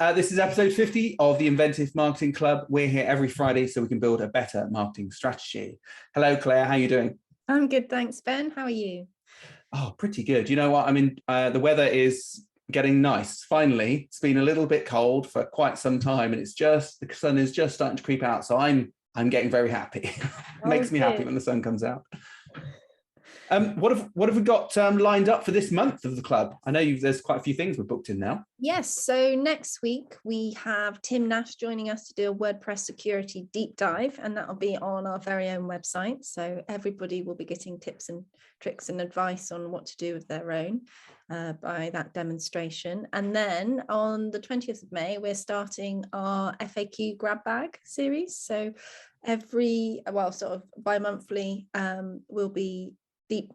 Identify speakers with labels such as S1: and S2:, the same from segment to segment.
S1: This is episode 50 of the Inventive Marketing Club. We're here every Friday so we can build a better marketing strategy. Hello, Claire. How are you doing?
S2: I'm good, thanks, Ben. How are you?
S1: Oh, pretty good. You know what? I mean, the weather is getting nice. Finally, it's been a little bit cold for quite some time, and the sun is just starting to creep out. So I'm getting very happy. It makes me happy when the sun comes out. What have we got lined up for this month of the club? I know there's quite a few things we're booked in now.
S2: Yes, so next week we have Tim Nash joining us to do a WordPress security deep dive, and that'll be on our very own website. So everybody will be getting tips and tricks and advice on what to do with their own by that demonstration. And then on the 20th of May, we're starting our FAQ grab bag series. So sort of bi-monthly, we'll be deep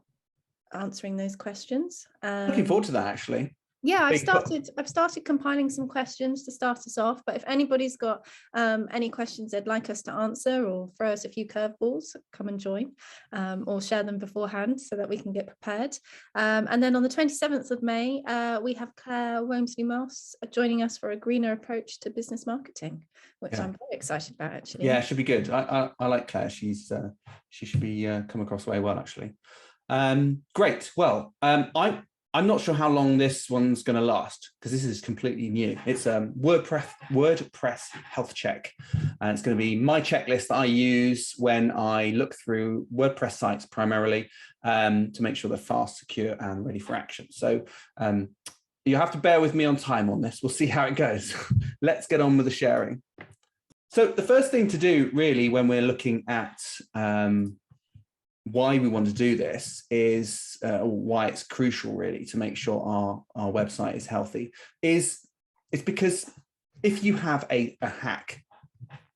S2: answering those questions.
S1: Looking forward to that, actually.
S2: Yeah, I've started compiling some questions to start us off, but if anybody's got any questions they'd like us to answer or throw us a few curveballs, come and join, or share them beforehand so that we can get prepared. And then on the 27th of May, we have Claire Womesley-Moss joining us for a greener approach to business marketing, which I'm very excited about, actually.
S1: Yeah, it should be good. I like Claire. She should be come across very well, actually. Great. Well, I'm not sure how long this one's going to last because this is completely new. It's a WordPress health check, and it's going to be my checklist that I use when I look through WordPress sites primarily to make sure they're fast, secure, and ready for action. So you have to bear with me on time on this. We'll see how it goes. Let's get on with the sharing. So the first thing to do really when we're looking at why we want to do this is why it's crucial really to make sure our website is healthy it's because if you have a hack,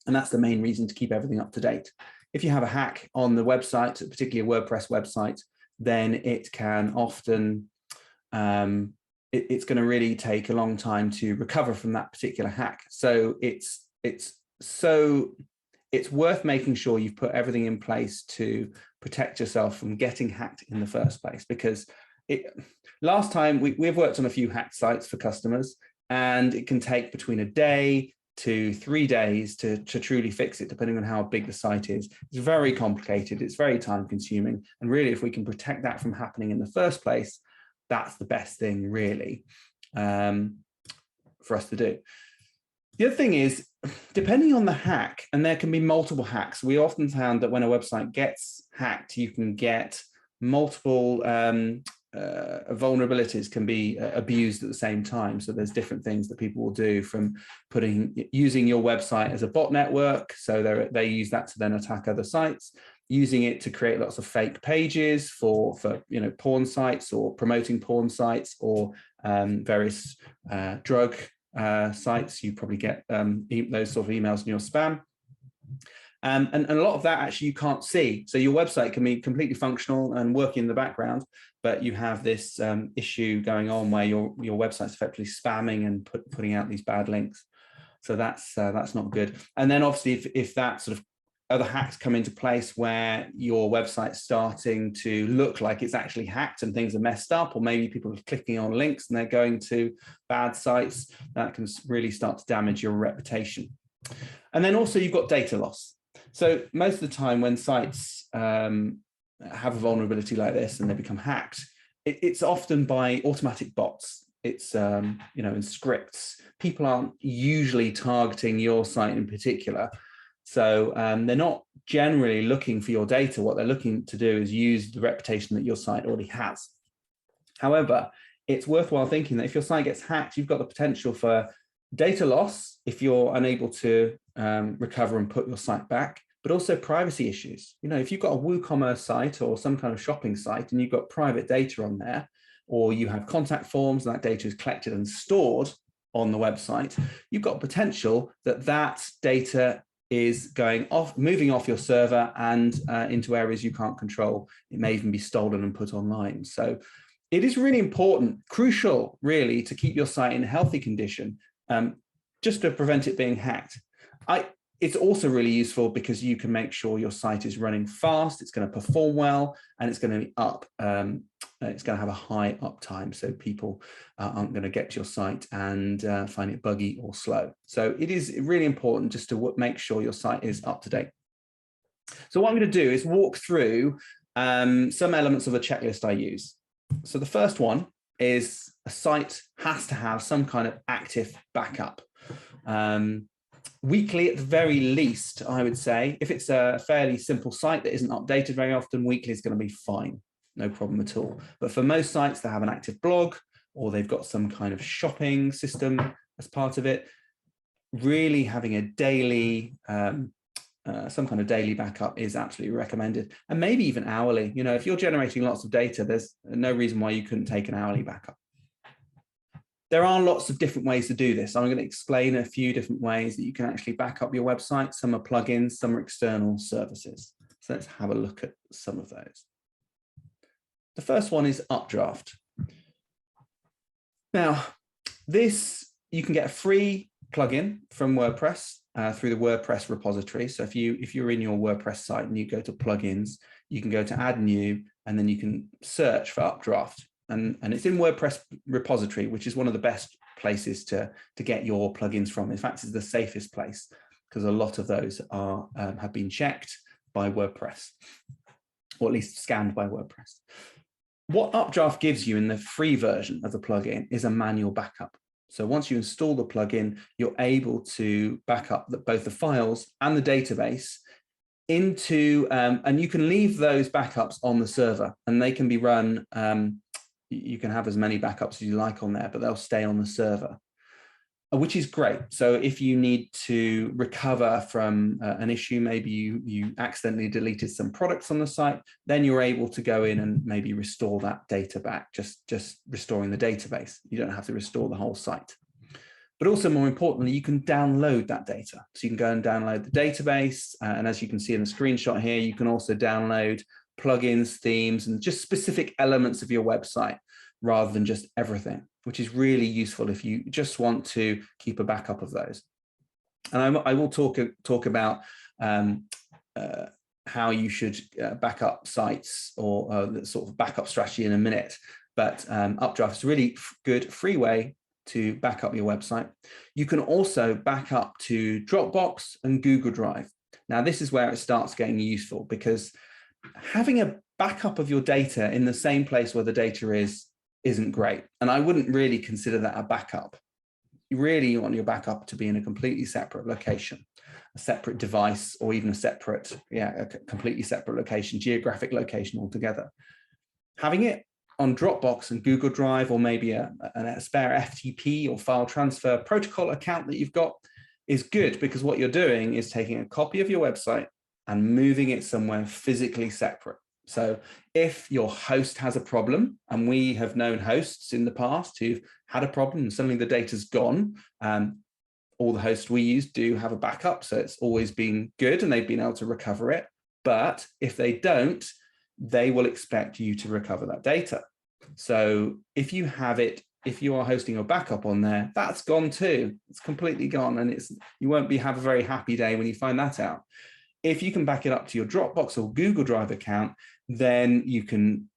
S1: and that's the main reason to keep everything up to date. If you have a hack on the website, particularly a WordPress website, then it can often it's going to really take a long time to recover from that particular hack. So it's worth making sure you've put everything in place to protect yourself from getting hacked in the first place. Because last time we've worked on a few hacked sites for customers, and it can take between a day to 3 days to truly fix it, depending on how big the site is. It's very complicated. It's very time consuming. And really, if we can protect that from happening in the first place, that's the best thing really for us to do. The other thing is, depending on the hack, and there can be multiple hacks, we often found that when a website gets hacked, you can get multiple vulnerabilities can be abused at the same time. So there's different things that people will do, from using your website as a bot network. So they use that to then attack other sites, using it to create lots of fake pages for porn sites, or promoting porn sites, or various drug sites. You probably get those sort of emails in your spam, and a lot of that actually you can't see. So your website can be completely functional and working in the background, but you have this issue going on where your website's effectively spamming and putting out these bad links. So that's not good. And then obviously if that sort of other hacks come into place where your website's starting to look like it's actually hacked and things are messed up, or maybe people are clicking on links and they're going to bad sites, that can really start to damage your reputation. And then also you've got data loss. So most of the time when sites have a vulnerability like this and they become hacked, it's often by automatic bots. It's in scripts. People aren't usually targeting your site in particular. So they're not generally looking for your data. What they're looking to do is use the reputation that your site already has. However, it's worthwhile thinking that if your site gets hacked, you've got the potential for data loss if you're unable to recover and put your site back, but also privacy issues. If you've got a WooCommerce site or some kind of shopping site and you've got private data on there, or you have contact forms and that data is collected and stored on the website, you've got potential that data is moving off your server and into areas you can't control. It may even be stolen and put online. So it is really important, crucial really, to keep your site in a healthy condition, just to prevent it being hacked. It's also really useful because you can make sure your site is running fast, it's going to perform well, and it's going to be up. It's going to have a high uptime, so people aren't going to get to your site and find it buggy or slow. So it is really important just to make sure your site is up to date. So what I'm going to do is walk through some elements of a checklist I use. So the first one is a site has to have some kind of active backup. Weekly at the very least, I would say. If it's a fairly simple site that isn't updated very often, weekly is going to be fine, no problem at all. But for most sites that have an active blog, or they've got some kind of shopping system as part of it, really having a daily, some kind of daily backup is absolutely recommended, and maybe even hourly. You know, if you're generating lots of data, there's no reason why you couldn't take an hourly backup. There are lots of different ways to do this. I'm going to explain a few different ways that you can actually back up your website. Some are plugins, some are external services. So let's have a look at some of those. The first one is Updraft. Now, this, you can get a free plugin from WordPress through the WordPress repository. So if you're in your WordPress site and you go to plugins, you can go to add new, and then you can search for Updraft. And it's in WordPress repository, which is one of the best places to get your plugins from. In fact, it's the safest place because a lot of those are have been checked by WordPress, or at least scanned by WordPress. What Updraft gives you in the free version of the plugin is a manual backup. So once you install the plugin, you're able to back up both the files and the database into, and you can leave those backups on the server, and they can be run. You can have as many backups as you like on there, but they'll stay on the server, which is great. So if you need to recover from an issue, maybe you accidentally deleted some products on the site, then you're able to go in and maybe restore that data back, just restoring the database. You don't have to restore the whole site. But also, more importantly, you can download that data. So you can go and download the database. And as you can see in the screenshot here, you can also download plugins, themes, and just specific elements of your website rather than just everything, which is really useful if you just want to keep a backup of those. And I will talk about how you should back up sites, or the sort of backup strategy in a minute. But Updraft is a really good free way to back up your website. You can also back up to Dropbox and Google Drive. Now, this is where it starts getting useful, because having a backup of your data in the same place where the data isn't great. And I wouldn't really consider that a backup. You really want your backup to be in a completely separate location, a separate device, or even a completely separate location, geographic location altogether. Having it on Dropbox and Google Drive, or maybe a spare FTP or file transfer protocol account that you've got, is good, because what you're doing is taking a copy of your website and moving it somewhere physically separate. So if your host has a problem, and we have known hosts in the past who've had a problem and suddenly the data's gone, all the hosts we use do have a backup, so it's always been good and they've been able to recover it. But if they don't, they will expect you to recover that data. So if you have it, if you are hosting your backup on there, that's gone too. It's completely gone, and you won't have a very happy day when you find that out. If you can back it up to your Dropbox or Google Drive account, then you can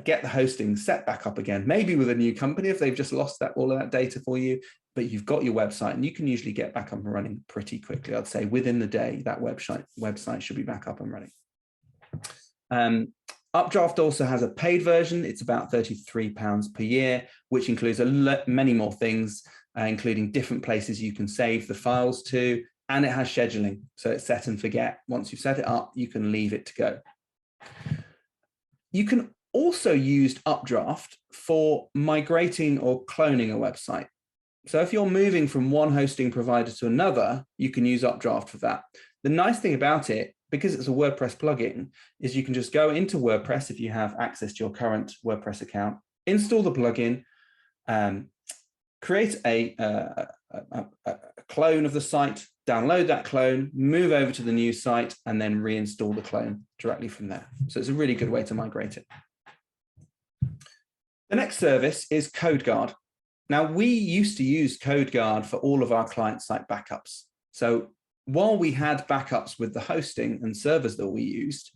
S1: get the hosting set back up again, maybe with a new company if they've just lost all of that data for you, but you've got your website, and you can usually get back up and running pretty quickly. I'd say within the day, that website should be back up and running. Updraft also has a paid version. It's about £33 per year, which includes many more things, including different places you can save the files to, and it has scheduling. So it's set and forget. Once you've set it up, you can leave it to go. You can also use Updraft for migrating or cloning a website. So if you're moving from one hosting provider to another, you can use Updraft for that. The nice thing about it, because it's a WordPress plugin, is you can just go into WordPress if you have access to your current WordPress account, install the plugin, create a clone of the site, download that clone, move over to the new site, and then reinstall the clone directly from there. So it's a really good way to migrate it. The next service is CodeGuard. Now, we used to use CodeGuard for all of our client site backups. So while we had backups with the hosting and servers that we used,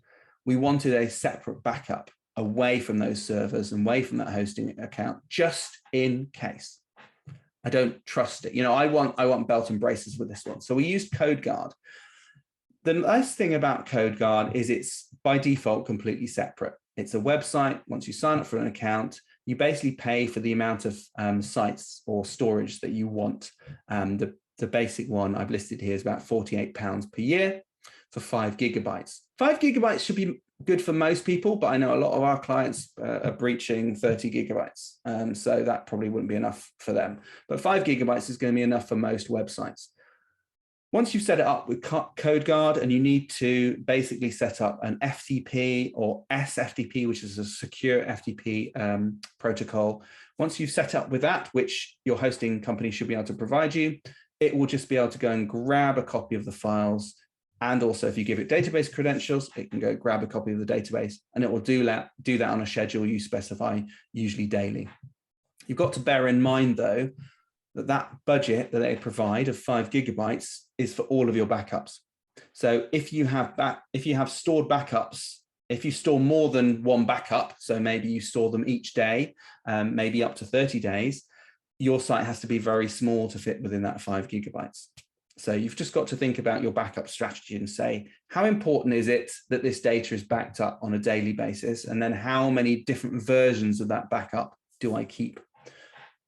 S1: we wanted a separate backup away from those servers and away from that hosting account, just in case. I don't trust it. I want belt and braces with this one. So we used CodeGuard. The nice thing about CodeGuard is it's by default completely separate. It's a website. Once you sign up for an account, you basically pay for the amount of sites or storage that you want. The basic one I've listed here is about £48 per year for 5 gigabytes. 5 gigabytes should be good for most people, but I know a lot of our clients are breaching 30 gigabytes. So that probably wouldn't be enough for them. But 5 gigabytes is going to be enough for most websites. Once you've set it up with CodeGuard, and you need to basically set up an FTP or SFTP, which is a secure FTP protocol. Once you've set up with that, which your hosting company should be able to provide you, it will just be able to go and grab a copy of the files. And also, if you give it database credentials, it can go grab a copy of the database, and it will do that on a schedule you specify, usually daily. You've got to bear in mind, though, that budget that they provide of 5 gigabytes is for all of your backups. So if you have stored backups, if you store more than one backup, so maybe you store them each day, maybe up to 30 days, your site has to be very small to fit within that 5 gigabytes. So you've just got to think about your backup strategy and say, how important is it that this data is backed up on a daily basis? And then how many different versions of that backup do I keep?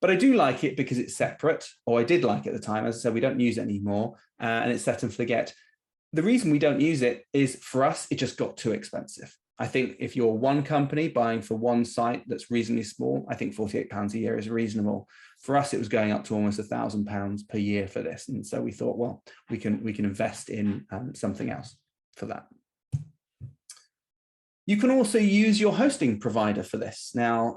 S1: But I do like it because it's separate, or I did like it at the time. As I said, we don't use it anymore, and it's set and forget. The reason we don't use it is, for us, it just got too expensive. I think if you're one company buying for one site that's reasonably small, I think £48 a year is reasonable. For us, it was going up to almost £1,000 per year for this. And so we thought, well, we can invest in something else for that. You can also use your hosting provider for this. Now,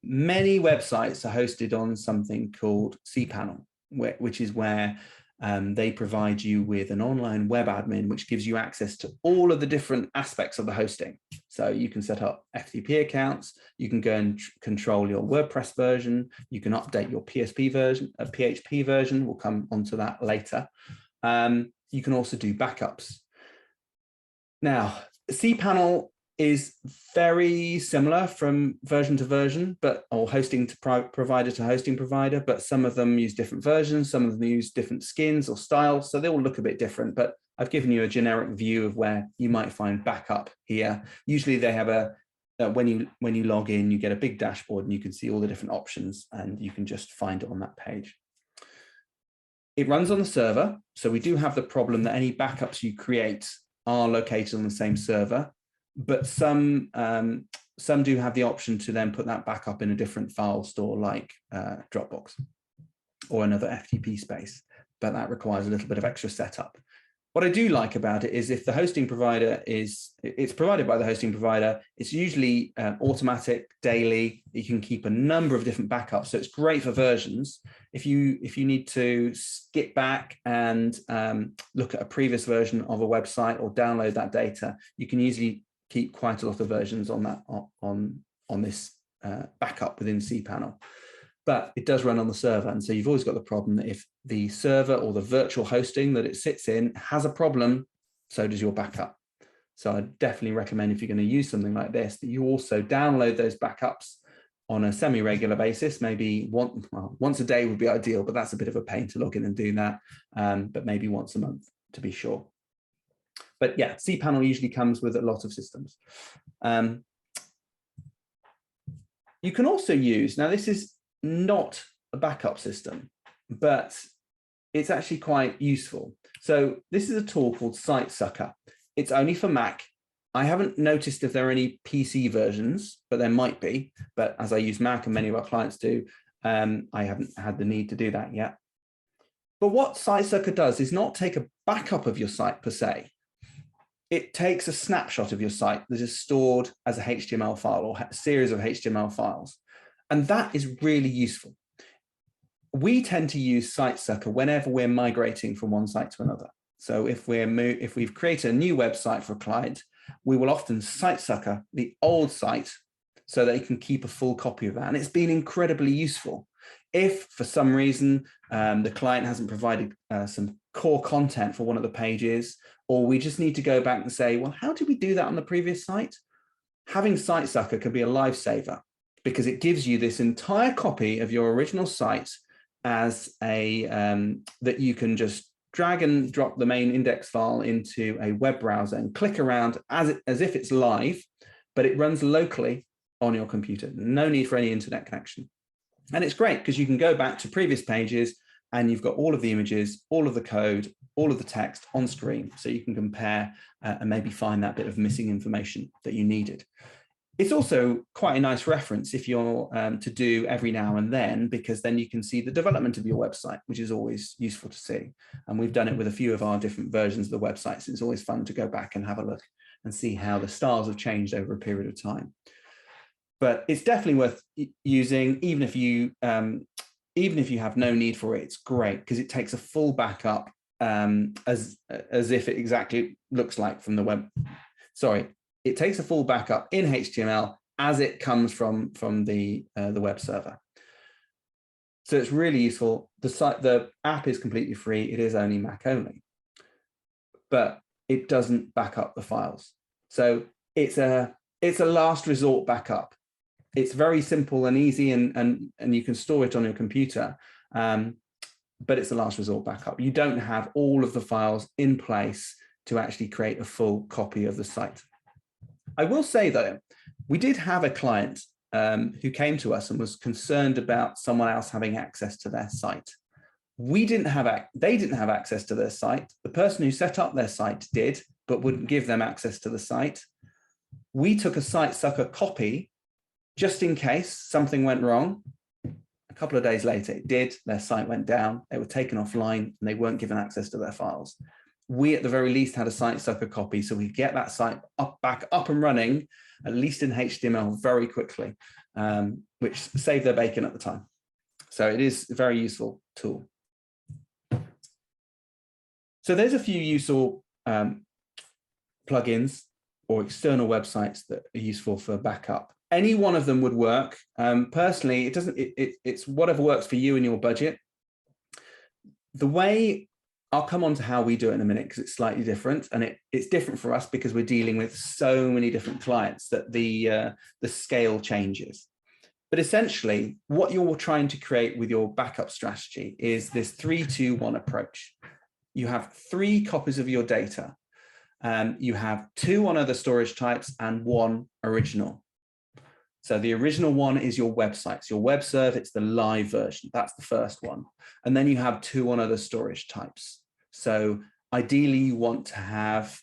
S1: many websites are hosted on something called cPanel, which is where they provide you with an online web admin, which gives you access to all of the different aspects of the hosting. So you can set up FTP accounts, you can go and control your WordPress version, you can update your PHP version, we'll come onto that later. You can also do backups. Now, cPanel is very similar from version to version, or hosting to provider to hosting provider, but some of them use different versions, some of them use different skins or styles, so they all look a bit different, but I've given you a generic view of where you might find backup here. Usually they have when you log in, you get a big dashboard and you can see all the different options, and you can just find it on that page. It runs on the server, so we do have the problem that any backups you create are located on the same server, but some do have the option to then put that back up in a different file store, like Dropbox or another FTP space, but that requires a little bit of extra setup. What I do like about it is, if the hosting provider it's provided by the hosting provider, it's usually automatic, daily. You can keep a number of different backups, so it's great for versions. If you need to skip back and look at a previous version of a website or download that data, you can easily keep quite a lot of versions on that on this backup within cPanel. But it does run on the server, and so you've always got the problem that if the server or the virtual hosting that it sits in has a problem, so does your backup. So I definitely recommend, if you're going to use something like this, that you also download those backups on a semi-regular basis. Maybe once a day would be ideal, but that's a bit of a pain to log in and do that, but maybe once a month to be sure. But yeah, cPanel usually comes with a lot of systems. You can also use, now this is not a backup system, but it's actually quite useful. So this is a tool called SiteSucker. It's only for Mac. I haven't noticed if there are any PC versions, but there might be. But as I use Mac, and many of our clients do, I haven't had the need to do that yet. But what SiteSucker does is not take a backup of your site per se. It takes a snapshot of your site that is stored as a HTML file or a series of HTML files. And that is really useful. We tend to use SiteSucker whenever we're migrating from one site to another. So if we've created a new website for a client, we will often SiteSucker the old site so they can keep a full copy of that. And it's been incredibly useful. If for some reason the client hasn't provided some core content for one of the pages, or we just need to go back and say, well, how did we do that on the previous site? Having SiteSucker can be a lifesaver because it gives you this entire copy of your original site as a that you can just drag and drop the main index file into a web browser and click around as if it's live, but it runs locally on your computer. No need for any internet connection. And it's great because you can go back to previous pages and you've got all of the images, all of the code, all of the text on screen. So you can compare and maybe find that bit of missing information that you needed. It's also quite a nice reference if you're to do every now and then, because then you can see the development of your website, which is always useful to see. And we've done it with a few of our different versions of the websites. It's always fun to go back and have a look and see how the styles have changed over a period of time. But it's definitely worth using, even if you have no need for it. It's great because it takes a full backup as if it exactly looks like from the web. Sorry, it takes a full backup in HTML as it comes from the web server. So it's really useful. The app is completely free. It is only Mac only, but it doesn't back up the files. So it's a last resort backup. It's very simple and easy, and you can store it on your computer, but it's a last resort backup. You don't have all of the files in place to actually create a full copy of the site. I will say though, we did have a client who came to us and was concerned about someone else having access to their site. They didn't have access to their site. The person who set up their site did, but wouldn't give them access to the site. We took a SiteSucker copy just in case something went wrong. A couple of days later, it did. Their site went down. They were taken offline and they weren't given access to their files. We, at the very least, had a SiteSucker copy, so we get that site back up and running, at least in HTML, very quickly, which saved their bacon at the time. So it is a very useful tool. So there's a few useful plugins or external websites that are useful for backup. Any one of them would work. Personally, it's whatever works for you and your budget. The way, I'll come on to how we do it in a minute because it's slightly different, and it's different for us because we're dealing with so many different clients that the scale changes. But essentially, what you're trying to create with your backup strategy is this 3-2-1 approach. You have 3 copies of your data. You have 2 on other storage types and 1 original. So the original one is your website. It's your web server, it's the live version. That's the first one. And then you have 2 on other storage types. So ideally you want to have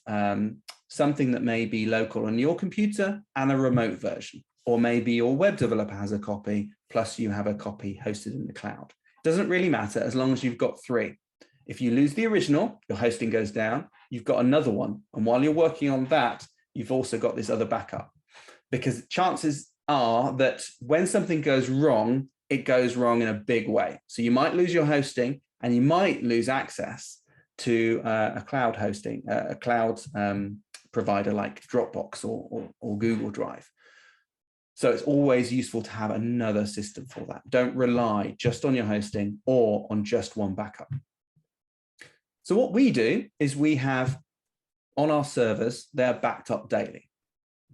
S1: something that may be local on your computer and a remote version, or maybe your web developer has a copy, plus you have a copy hosted in the cloud. It doesn't really matter as long as you've got 3. If you lose the original, your hosting goes down, you've got another one. And while you're working on that, you've also got this other backup, because chances are that when something goes wrong, it goes wrong in a big way. So you might lose your hosting and you might lose access to a cloud hosting, a cloud provider like Dropbox or Google Drive. So it's always useful to have another system for that. Don't rely just on your hosting or on just one backup. So what we do is we have on our servers, they're backed up daily.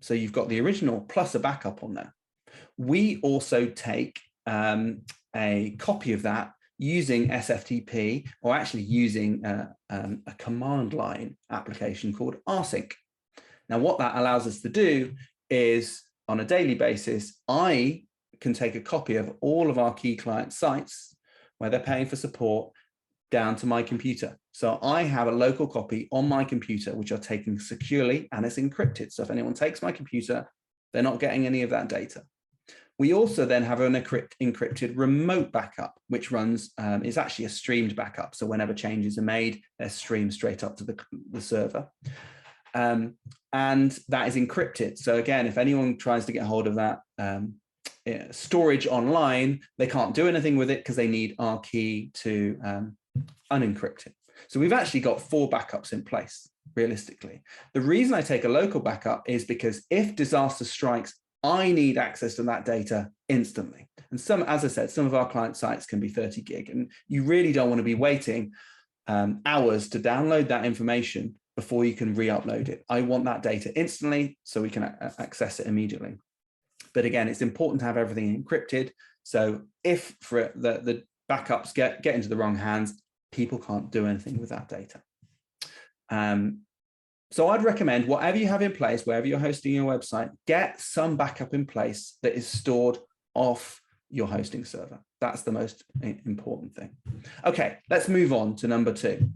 S1: So you've got the original plus a backup on there. We also take a copy of that using SFTP, or actually using a command line application called rsync. Now, what that allows us to do is on a daily basis, I can take a copy of all of our key client sites where they're paying for support down to my computer. So I have a local copy on my computer, which are taken securely, and it's encrypted. So if anyone takes my computer, they're not getting any of that data. We also then have an encrypted remote backup, which runs, is actually a streamed backup. So whenever changes are made, they're streamed straight up to the server. And that is encrypted. So again, if anyone tries to get hold of that storage online, they can't do anything with it because they need our key to unencrypt it. So we've actually got 4 backups in place, realistically. The reason I take a local backup is because if disaster strikes, I need access to that data instantly. And as I said, some of our client sites can be 30 gig, and you really don't want to be waiting hours to download that information before you can re-upload it. I want that data instantly so we can access it immediately. But again, it's important to have everything encrypted. So if for the backups get into the wrong hands, people can't do anything with that data. So I'd recommend whatever you have in place, wherever you're hosting your website, get some backup in place that is stored off your hosting server. That's the most important thing. Okay, let's move on to number 2.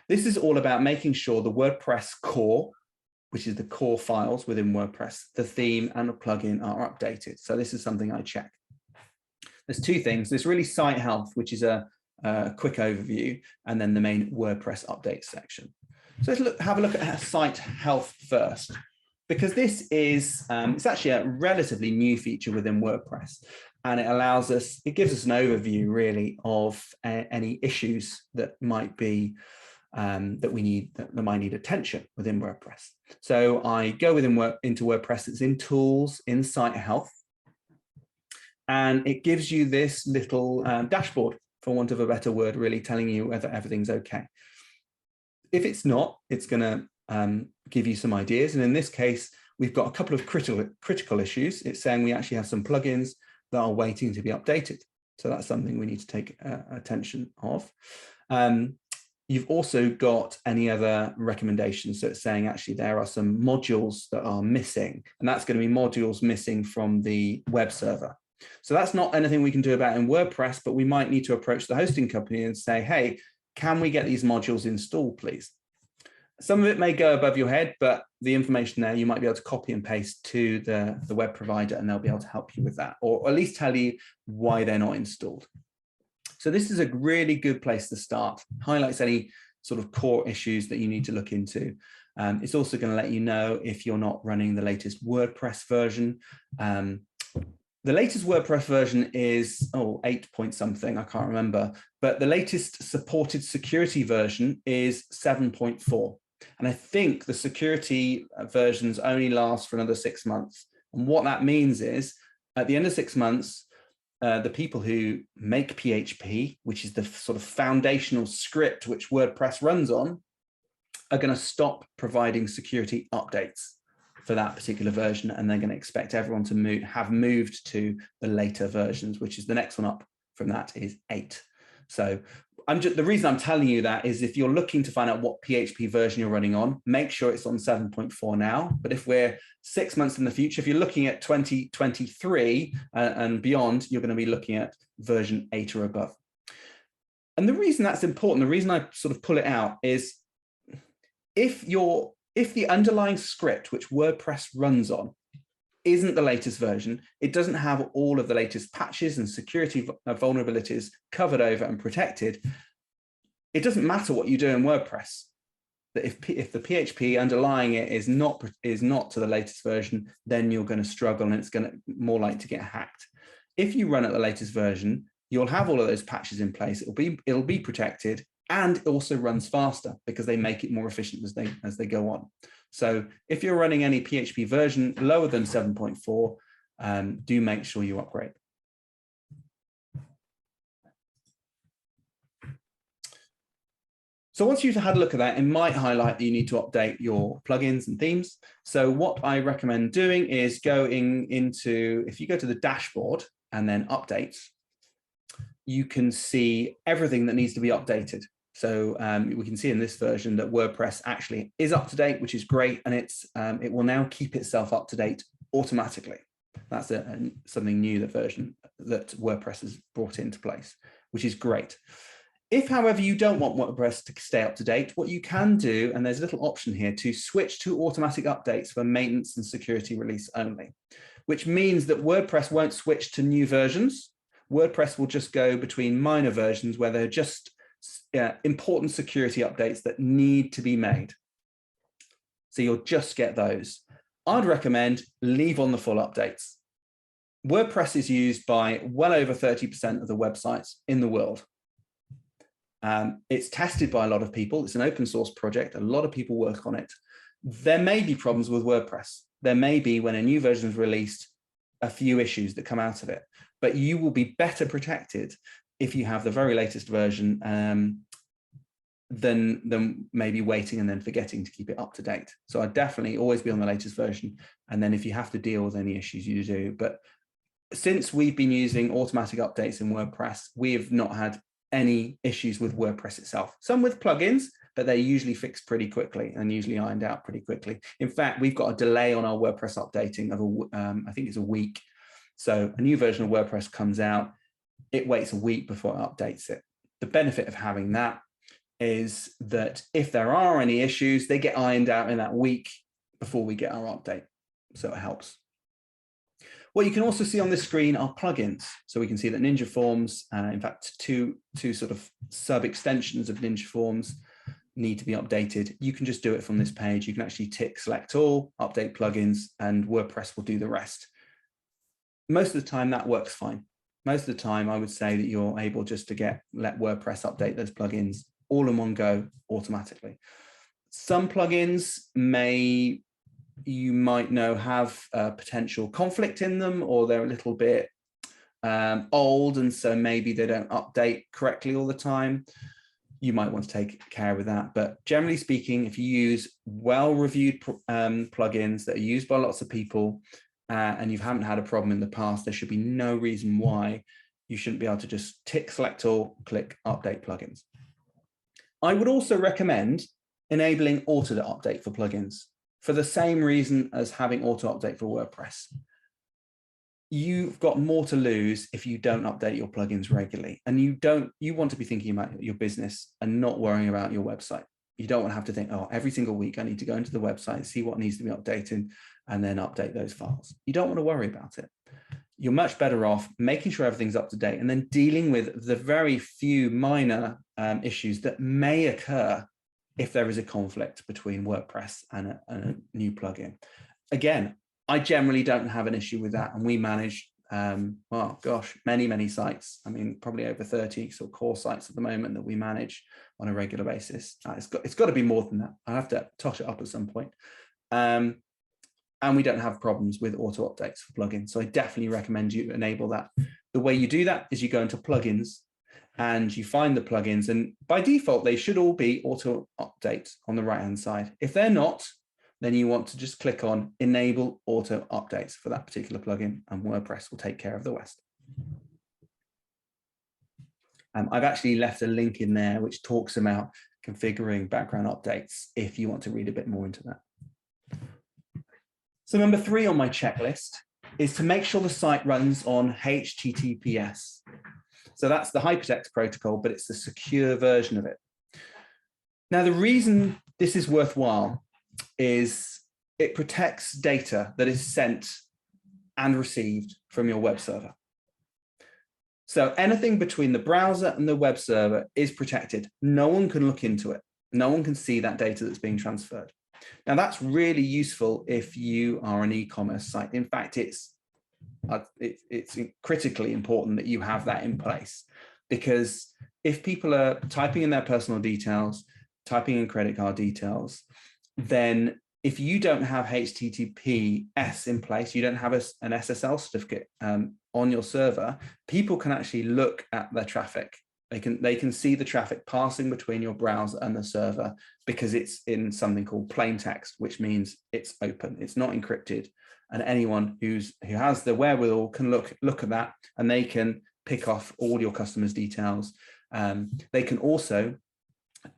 S1: This is all about making sure the WordPress core, which is the core files within WordPress, the theme and the plugin are updated. So this is something I check. There's 2 things. There's really site health, which is a quick overview, and then the main WordPress update section. So let's have a look at site health first, because this is it's actually a relatively new feature within WordPress, and it gives us an overview really of any issues that might be that might need attention within WordPress. So I go into WordPress. It's in Tools, in Site Health, and it gives you this little dashboard, for want of a better word, really telling you whether everything's okay. If it's not, it's going to give you some ideas. And in this case, we've got a couple of critical issues. It's saying we actually have some plugins that are waiting to be updated. So that's something we need to take attention of. You've also got any other recommendations. So it's saying actually there are some modules that are missing, and that's going to be modules missing from the web server. So that's not anything we can do about in WordPress, but we might need to approach the hosting company and say, hey, can we get these modules installed, please? Some of it may go above your head, but the information there, you might be able to copy and paste to the web provider, and they'll be able to help you with that, or at least tell you why they're not installed. So this is a really good place to start. Highlights any sort of core issues that you need to look into. It's also going to let you know if you're not running the latest WordPress version. The latest WordPress version is 8 point something, I can't remember, but the latest supported security version is 7.4. And I think the security versions only last for another 6 months. And what that means is at the end of 6 months, the people who make PHP, which is the sort of foundational script which WordPress runs on, are going to stop providing security updates for that particular version, and they're going to expect everyone to have moved to the later versions, which is the next one up from that is 8. So the reason I'm telling you that is if you're looking to find out what PHP version you're running on, make sure it's on 7.4 now. But if we're 6 months in the future, if you're looking at 2023 and beyond, you're going to be looking at version 8 or above. And the reason that's important, the reason I sort of pull it out is if the underlying script which WordPress runs on isn't the latest version, it doesn't have all of the latest patches and security vulnerabilities covered over and protected, it doesn't matter what you do in WordPress. That if the PHP underlying it is not to the latest version, then you're going to struggle and it's going to more likely to get hacked. If you run at the latest version, you'll have all of those patches in place. It'll be protected, and it also runs faster because they make it more efficient as they go on. So if you're running any PHP version lower than 7.4, do make sure you upgrade. So once you've had a look at that, it might highlight that you need to update your plugins and themes. So what I recommend doing is if you go to the dashboard and then updates, you can see everything that needs to be updated. So we can see in this version that WordPress actually is up to date, which is great, and it will now keep itself up to date automatically. That's something new, the version that WordPress has brought into place, which is great. If, however, you don't want WordPress to stay up to date, what you can do, and there's a little option here, to switch to automatic updates for maintenance and security release only, which means that WordPress won't switch to new versions. WordPress will just go between minor versions where they're just important security updates that need to be made. So you'll just get those. I'd recommend leave on the full updates. WordPress is used by well over 30% of the websites in the world. It's tested by a lot of people. It's an open source project. A lot of people work on it. There may be problems with WordPress. There may be, when a new version is released, a few issues that come out of it, but you will be better protected if you have the very latest version than maybe waiting and then forgetting to keep it up to date. So I'd definitely always be on the latest version. And then if you have to deal with any issues, you do. But since we've been using automatic updates in WordPress, we have not had any issues with WordPress itself. Some with plugins, but they're usually fixed pretty quickly and usually ironed out pretty quickly. In fact, we've got a delay on our WordPress updating of I think it's a week. So a new version of WordPress comes out, it waits a week before it updates it. The benefit of having that is that if there are any issues, they get ironed out in that week before we get our update. So it helps. What you can also see on this screen are plugins. So we can see that Ninja Forms, in fact, two sort of sub extensions of Ninja Forms need to be updated. You can just do it from this page. You can actually tick select all, update plugins, and WordPress will do the rest. Most of the time that works fine. Most of the time I would say that you're able just to let WordPress update those plugins all in one go automatically. Some plugins you might know have potential conflict in them, or they're a little bit old, and so maybe they don't update correctly all the time. You might want to take care with that. But generally speaking, if you use well-reviewed plugins that are used by lots of people and you haven't had a problem in the past, there should be no reason why you shouldn't be able to just tick select all, click update plugins. I would also recommend enabling auto update for plugins for the same reason as having auto update for WordPress. You've got more to lose if you don't update your plugins regularly, and you want to be thinking about your business and not worrying about your website. You don't want to have to think, oh, every single week I need to go into the website, see what needs to be updated, and then update those files. You don't want to worry about it. You're much better off making sure everything's up to date and then dealing with the very few minor issues that may occur if there is a conflict between WordPress and a new plugin. Again, I generally don't have an issue with that, and we manage, well, gosh, many sites. I mean, probably over 30 sort of core sites at the moment that we manage on a regular basis. It's got to be more than that. I have to touch it up at some point. And we don't have problems with auto updates for plugins. So I definitely recommend you enable that. The way you do that is you go into plugins and you find the plugins, and by default, they should all be auto update on the right-hand side. If they're not, then you want to just click on enable auto updates for that particular plugin, and WordPress will take care of the rest. I've actually left a link in there which talks about configuring background updates if you want to read a bit more into that. So number 3 on my checklist is to make sure the site runs on HTTPS. So that's the hypertext protocol, but it's the secure version of it. Now, the reason this is worthwhile is it protects data that is sent and received from your web server. So anything between the browser and the web server is protected. No one can look into it. No one can see that data that's being transferred. Now, that's really useful if you are an e-commerce site. In fact, it's critically important that you have that in place, because if people are typing in their personal details, typing in credit card details, then if you don't have HTTPS in place, you don't have an SSL certificate on your server, people can actually look at their traffic. They can see the traffic passing between your browser and the server because it's in something called plain text, which means it's open, it's not encrypted, and anyone who has the wherewithal can look at that, and they can pick off all your customers' details. They can also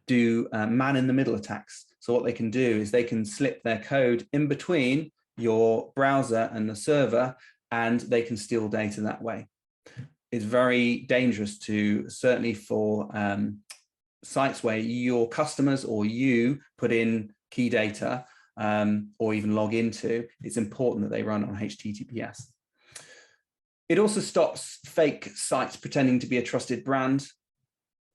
S1: do man-in-the-middle attacks. So what they can do is they can slip their code in between your browser and the server, and they can steal data that way. It's very dangerous certainly for sites where your customers or you put in key data or even log into. It's important that they run on HTTPS. It also stops fake sites pretending to be a trusted brand.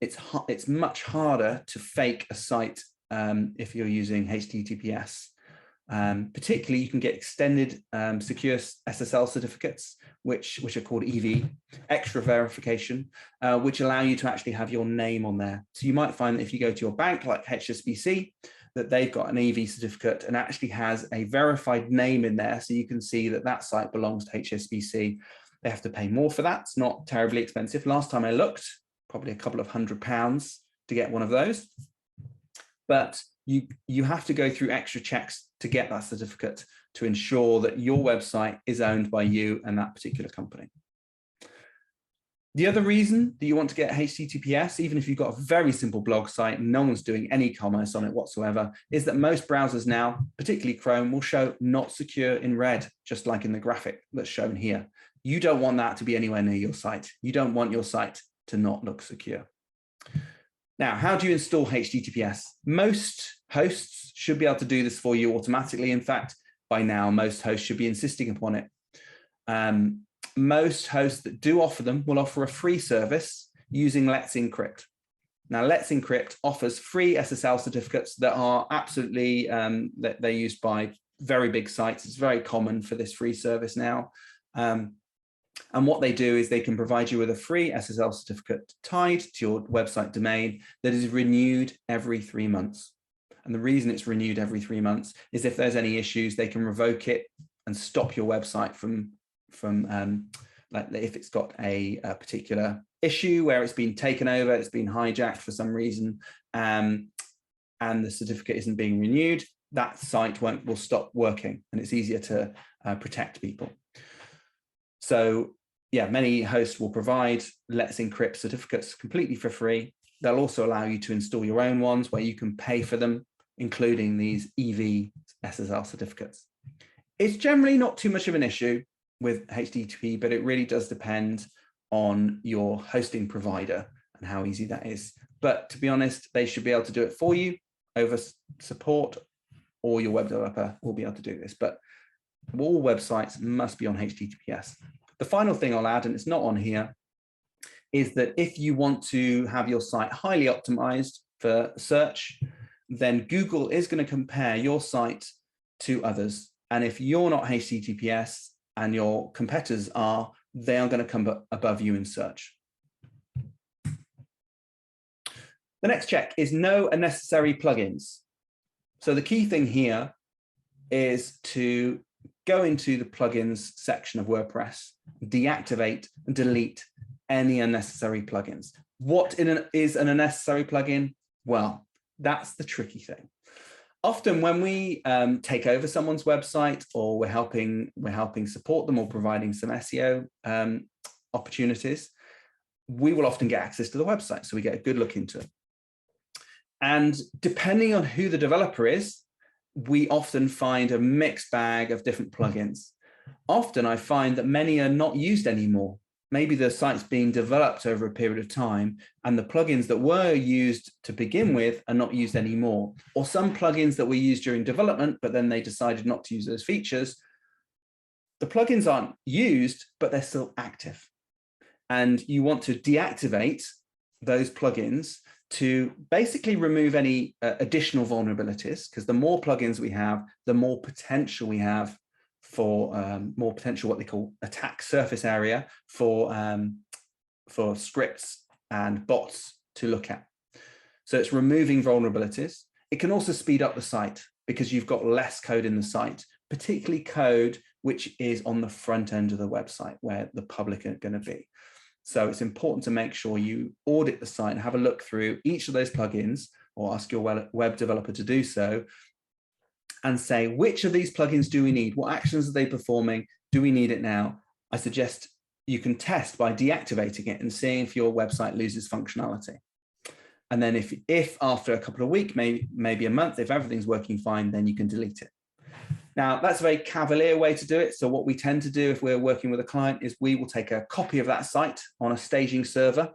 S1: It's much harder to fake a site if you're using HTTPS. Particularly, you can get extended secure SSL certificates, which are called EV, extra verification, which allow you to actually have your name on there. So you might find that if you go to your bank, like HSBC, that they've got an EV certificate and actually has a verified name in there. So you can see that that site belongs to HSBC. They have to pay more for that. It's not terribly expensive. Last time I looked, probably a couple of £100 to get one of those. but you have to go through extra checks to get that certificate to ensure that your website is owned by you and that particular company. The other reason that you want to get HTTPS, even if you've got a very simple blog site and no one's doing any commerce on it whatsoever, is that most browsers now, particularly Chrome, will show not secure in red, just like in the graphic that's shown here. You don't want that to be anywhere near your site. You don't want your site to not look secure. Now, how do you install HTTPS? Most hosts should be able to do this for you automatically. In fact, by now, most hosts should be insisting upon it. Most hosts that do offer them will offer a free service using Let's Encrypt. Now, Let's Encrypt offers free SSL certificates that are absolutely, that they're used by very big sites. It's very common for this free service now. And what they do is they can provide you with a free SSL certificate tied to your website domain that is renewed every 3 months. And the reason it's renewed every 3 months is if there's any issues, they can revoke it and stop your website from like if it's got a particular issue where it's been taken over, it's been hijacked for some reason, and the certificate isn't being renewed, that site will stop working, and it's easier to protect people. So yeah, many hosts will provide Let's Encrypt certificates completely for free. They'll also allow you to install your own ones where you can pay for them, including these EV SSL certificates. It's generally not too much of an issue with HTTP, but it really does depend on your hosting provider and how easy that is. But to be honest, they should be able to do it for you over support, or your web developer will be able to do this. But all websites must be on HTTPS. The final thing I'll add, and it's not on here, is that if you want to have your site highly optimized for search, then Google is going to compare your site to others. And if you're not HTTPS and your competitors are, they are going to come above you in search. The next check is no unnecessary plugins. So the key thing here is to go into the plugins section of WordPress, deactivate and delete any unnecessary plugins. What is an unnecessary plugin? Well, that's the tricky thing. Often when we take over someone's website, or we're helping support them or providing some SEO opportunities, we will often get access to the website, so we get a good look into it. And depending on who the developer is, we often find a mixed bag of different plugins. Often I find that many are not used anymore. Maybe the site's being developed over a period of time and the plugins that were used to begin with are not used anymore. Or some plugins that were used during development, but then they decided not to use those features. The plugins aren't used, but they're still active. And you want to deactivate those plugins to basically remove any additional vulnerabilities, because the more plugins we have, the more potential we have for what they call attack surface area for scripts and bots to look at. So it's removing vulnerabilities. It can also speed up the site because you've got less code in the site, particularly code which is on the front end of the website where the public are going to be. So it's important to make sure you audit the site and have a look through each of those plugins, or ask your web developer to do so, and say, which of these plugins do we need? What actions are they performing? Do we need it now? I suggest you can test by deactivating it and seeing if your website loses functionality. And then if after a couple of weeks, maybe a month, if everything's working fine, then you can delete it. Now, that's a very cavalier way to do it. So what we tend to do if we're working with a client is we will take a copy of that site on a staging server.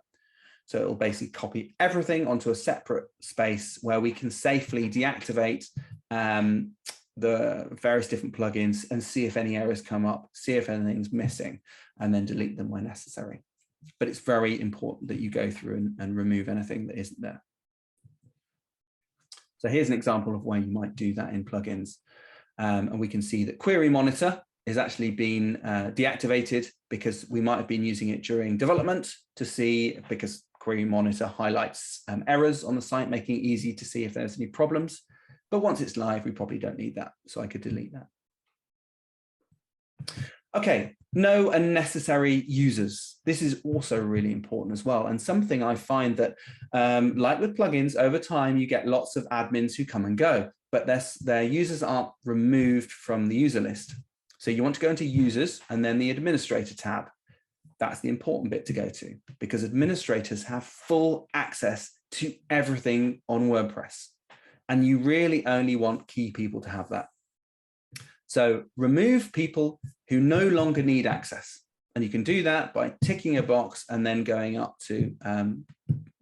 S1: So it'll basically copy everything onto a separate space where we can safely deactivate the various different plugins and see if any errors come up, see if anything's missing, and then delete them when necessary. But it's very important that you go through and remove anything that isn't there. So here's an example of where you might do that in plugins. And we can see that Query Monitor is actually been deactivated because we might have been using it during development to see, because Query Monitor highlights errors on the site, making it easy to see if there's any problems. But once it's live, we probably don't need that. So I could delete that. Okay, No unnecessary users. This is also really important as well. And something I find that, like with plugins, over time, you get lots of admins who come and go, but their users aren't removed from the user list. So you want to go into users and then the administrator tab. That's the important bit to go to, because administrators have full access to everything on WordPress. And you really only want key people to have that. So remove people who no longer need access. And you can do that by ticking a box and then going up to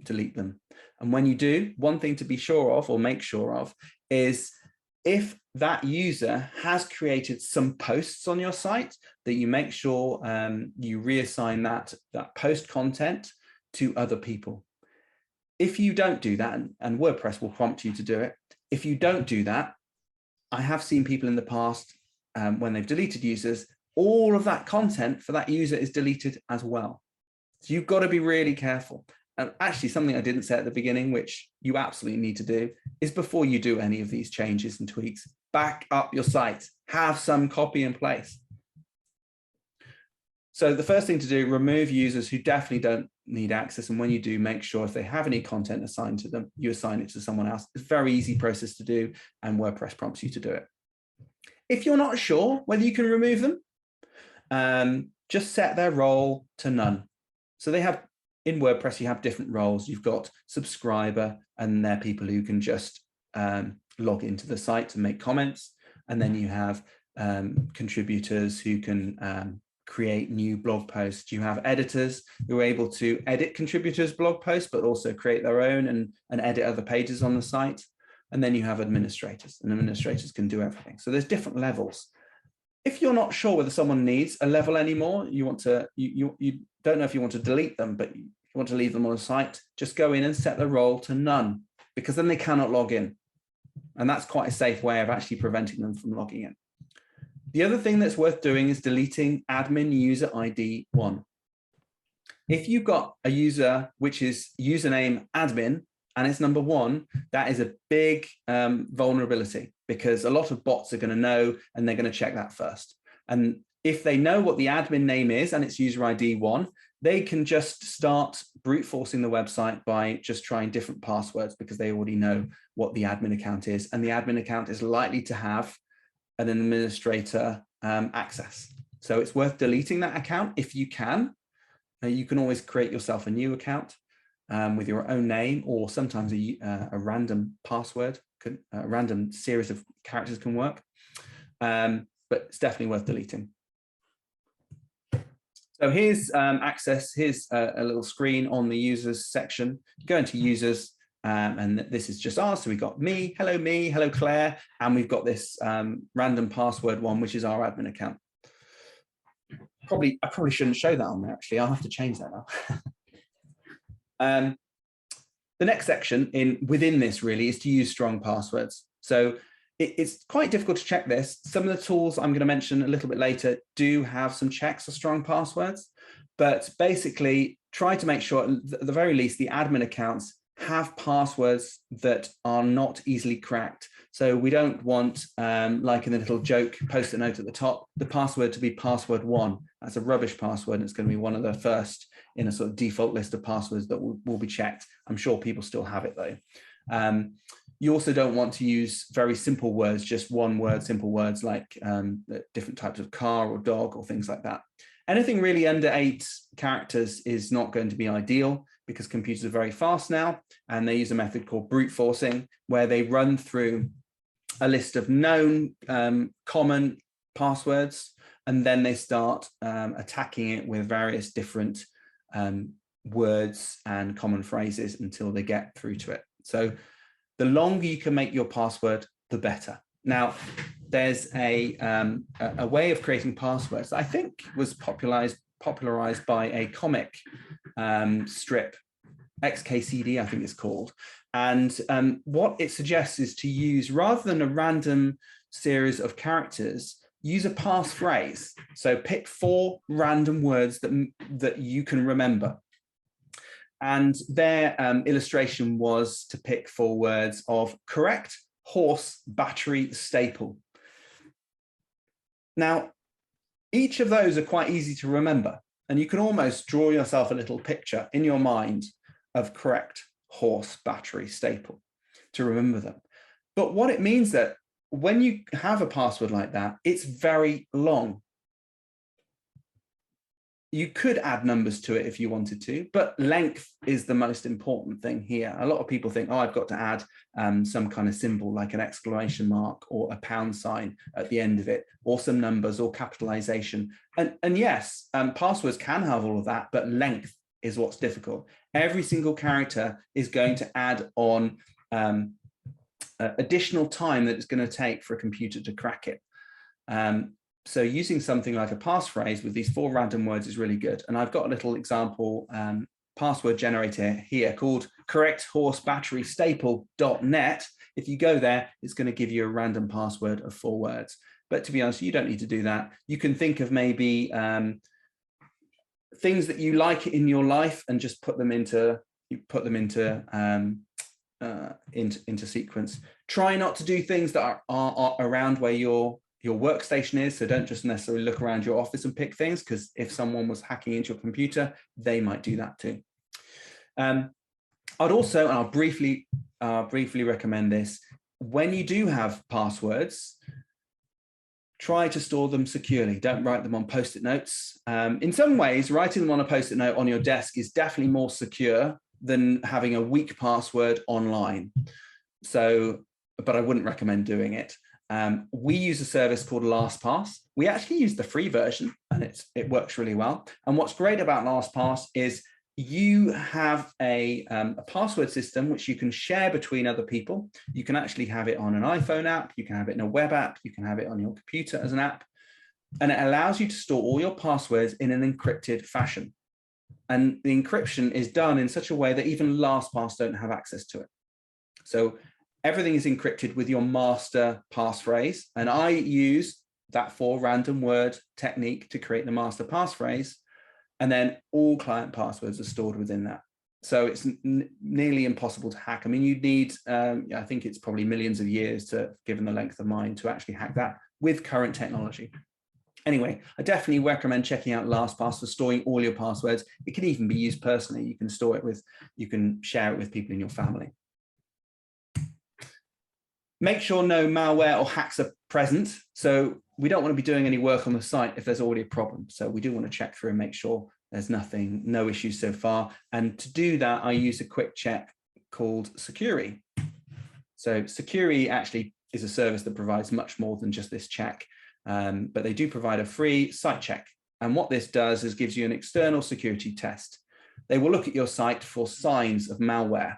S1: delete them. And when you do, one thing to be sure of or make sure of is if that user has created some posts on your site, that you make sure you reassign that post content to other people. If you don't do that, and WordPress will prompt you to do it, if you don't do that, I have seen people in the past, when they've deleted users, all of that content for that user is deleted as well. So you've got to be really careful. And actually, something I didn't say at the beginning, which you absolutely need to do, is before you do any of these changes and tweaks, back up your site, have some copy in place. So the first thing to do, remove users who definitely don't need access. And when you do, make sure if they have any content assigned to them, you assign it to someone else. It's a very easy process to do, and WordPress prompts you to do it. If you're not sure whether you can remove them, just set their role to none. So they have, in WordPress, you have different roles. You've got subscriber, and they're people who can just log into the site and make comments. And then you have contributors who can create new blog posts. You have editors who are able to edit contributors' blog posts, but also create their own and edit other pages on the site. And then you have administrators, and administrators can do everything. So there's different levels. If you're not sure whether someone needs a level anymore, you don't know if you want to delete them, but you want to leave them on a site, just go in and set the role to none, because then they cannot log in. And that's quite a safe way of actually preventing them from logging in. The other thing that's worth doing is deleting admin user ID 1. If you've got a user which is username admin and it's number 1, that is a big vulnerability, because a lot of bots are going to know, and they're going to check that first. And if they know what the admin name is and it's user ID 1, they can just start brute forcing the website by just trying different passwords, because they already know what the admin account is. And the admin account is likely to have an administrator access. So it's worth deleting that account if you can. You can always create yourself a new account with your own name, or sometimes a random password, a random series of characters can work. But it's definitely worth deleting. So here's access. Here's a little screen on the users section. Go into users. And this is just ours. So we've got me, hello Claire, and we've got this random password one, which is our admin account. I probably shouldn't show that on there, actually. I'll have to change that now. The next section within this really is to use strong passwords. So it's quite difficult to check this. Some of the tools I'm going to mention a little bit later do have some checks for strong passwords, but basically try to make sure, at the very least, the admin accounts have passwords that are not easily cracked. So we don't want, like in the little joke post-it note at the top, the password to be password 1. That's a rubbish password, and it's going to be one of the first in a sort of default list of passwords that will be checked. I'm sure people still have it though. You also don't want to use very simple words, just one word, simple words like different types of car or dog or things like that. Anything really under 8 characters is not going to be ideal, because computers are very fast now, and they use a method called brute forcing, where they run through a list of known common passwords, and then they start attacking it with various different words and common phrases until they get through to it. So the longer you can make your password, the better. Now, there's a way of creating passwords that I think was popularized by a comic strip, XKCD, I think it's called. And what it suggests is to use, rather than a random series of characters, use a passphrase. So pick 4 random words that you can remember. And their illustration was to pick 4 words of correct, horse, battery, staple. Now, Each of those are quite easy to remember, and you can almost draw yourself a little picture in your mind of correct horse battery staple to remember them. But what it means that when you have a password like that, it's very long. You could add numbers to it if you wanted to, but length is the most important thing here. A lot of people think, oh, I've got to add some kind of symbol like an exclamation mark or a pound sign at the end of it, or some numbers or capitalization. And yes, passwords can have all of that, but length is what's difficult. Every single character is going to add on additional time that it's going to take for a computer to crack it. So using something like a passphrase with these 4 random words is really good. And I've got a little example password generator here called correcthorsebatterystaple.net. If you go there, it's going to give you a random password of 4 words. But to be honest, you don't need to do that. You can think of maybe things that you like in your life and just put them into sequence. Try not to do things that are around where your workstation is. So don't just necessarily look around your office and pick things, because if someone was hacking into your computer, they might do that too. I'd also, and I'll briefly recommend this, when you do have passwords, try to store them securely. Don't write them on Post-it notes. In some ways, writing them on a Post-it note on your desk is definitely more secure than having a weak password online. So, but I wouldn't recommend doing it. We use a service called LastPass. We actually use the free version, and it works really well. And what's great about LastPass is you have a password system which you can share between other people. You can actually have it on an iPhone app, you can have it in a web app, you can have it on your computer as an app, and it allows you to store all your passwords in an encrypted fashion. And the encryption is done in such a way that even LastPass don't have access to it. So everything is encrypted with your master passphrase, and I use that 4 random word technique to create the master passphrase, and then all client passwords are stored within that. So it's nearly impossible to hack. I mean, you'd need, I think it's probably millions of years to, given the length of mine, to actually hack that with current technology. Anyway, I definitely recommend checking out LastPass for storing all your passwords. It can even be used personally. You can store it with, you can share it with people in your family. Make sure no malware or hacks are present. So we don't want to be doing any work on the site if there's already a problem. So we do want to check through and make sure there's no issues so far. And to do that, I use a quick check called Securi. So Securi actually is a service that provides much more than just this check, but they do provide a free site check. And what this does is gives you an external security test. They will look at your site for signs of malware.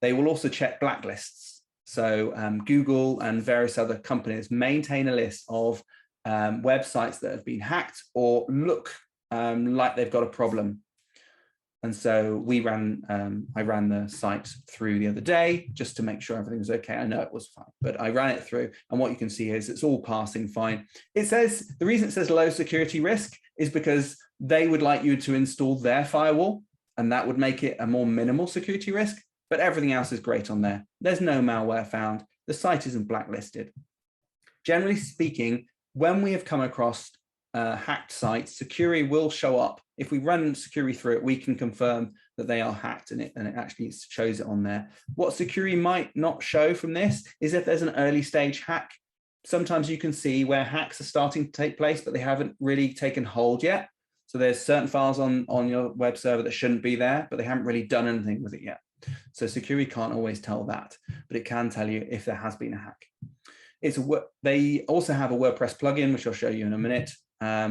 S1: They will also check blacklists. So Google and various other companies maintain a list of websites that have been hacked or look like they've got a problem. And so I ran the site through the other day just to make sure everything was okay. I know it was fine, but I ran it through, and what you can see is it's all passing fine. It says, the reason it says low security risk is because they would like you to install their firewall, and that would make it a more minimal security risk. But everything else is great on there. There's no malware found. The site isn't blacklisted. Generally speaking, when we have come across hacked sites, Securi will show up. If we run Securi through it, we can confirm that they are hacked, and it actually shows it on there. What Securi might not show from this is if there's an early stage hack. Sometimes you can see where hacks are starting to take place, but they haven't really taken hold yet. So there's certain files on your web server that shouldn't be there, but they haven't really done anything with it yet. So Securi can't always tell that, but it can tell you if there has been a hack. They also have a WordPress plugin, which I'll show you in a minute,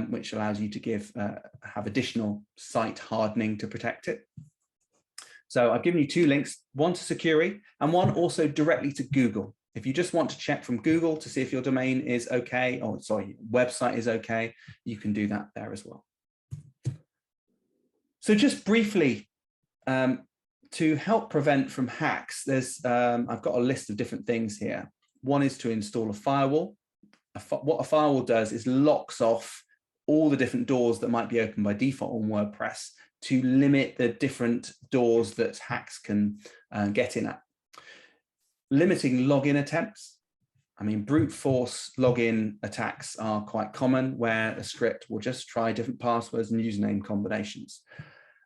S1: which allows you to have additional site hardening to protect it. So I've given you 2 links, one to Securi and one also directly to Google. If you just want to check from Google to see if your domain is okay, or sorry, website is okay, you can do that there as well. So just briefly, to help prevent from hacks, I've got a list of different things here. One is to install a firewall. What a firewall does is locks off all the different doors that might be open by default on WordPress to limit the different doors that hacks can get in at. Limiting login attempts. I mean, brute force login attacks are quite common, where a script will just try different passwords and username combinations.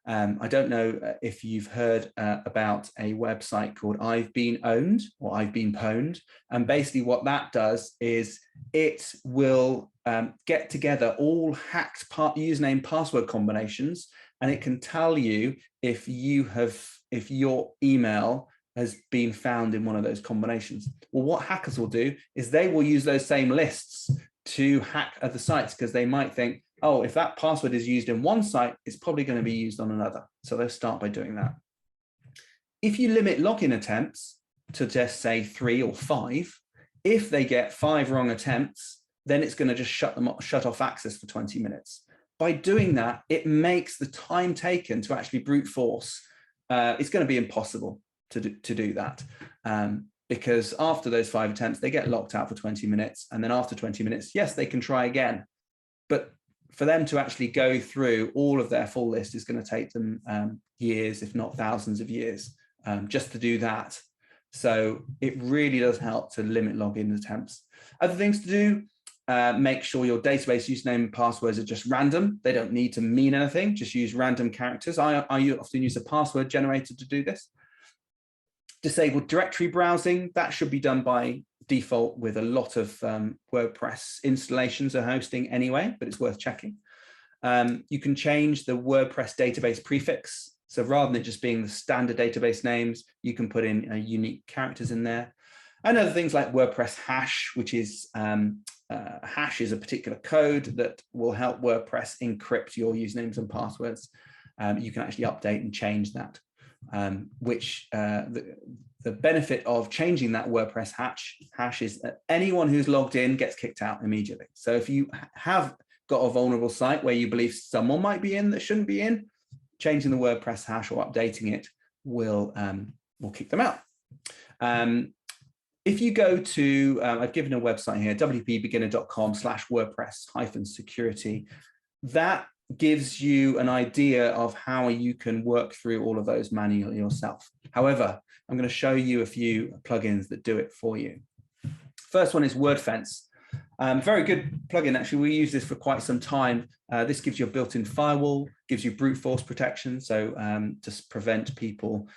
S1: I don't know if you've heard about a website called I've Been Owned or I've Been Pwned. And basically what that does is it will get together all hacked username password combinations, and it can tell you if your email has been found in one of those combinations. Well, what hackers will do is they will use those same lists to hack other sites, because they might think, oh, if that password is used in one site, it's probably going to be used on another. So they'll start by doing that. If you limit login attempts to just say 3 or 5, if they get 5 wrong attempts, then it's going to just shut off access for 20 minutes. By doing that, it makes the time taken to actually brute force, it's going to be impossible to do that. Because after those 5 attempts, they get locked out for 20 minutes. And then after 20 minutes, yes, they can try again. But for them to actually go through all of their full list is going to take them years, if not thousands of years, just to do that. So it really does help to limit login attempts. Other things to do, make sure your database username and passwords are just random. They don't need to mean anything, just use random characters. I often use a password generator to do this. Disable directory browsing. That should be done by default with a lot of WordPress installations or hosting anyway, but it's worth checking. You can change the WordPress database prefix. So rather than it just being the standard database names, you can put in unique characters in there. And other things like WordPress hash, which is hash is a particular code that will help WordPress encrypt your usernames and passwords. You can actually update and change that. The benefit of changing that WordPress hash is that anyone who's logged in gets kicked out immediately. So if you have got a vulnerable site where you believe someone might be in that shouldn't be in, changing the WordPress hash or updating it will kick them out. If you go to, I've given a website here, wpbeginner.com/WordPress-security, that gives you an idea of how you can work through all of those manually yourself. However, I'm going to show you a few plugins that do it for you. First one is WordFence. Very good plugin, actually. We use this for quite some time. This gives you a built-in firewall, gives you brute force protection, so to prevent people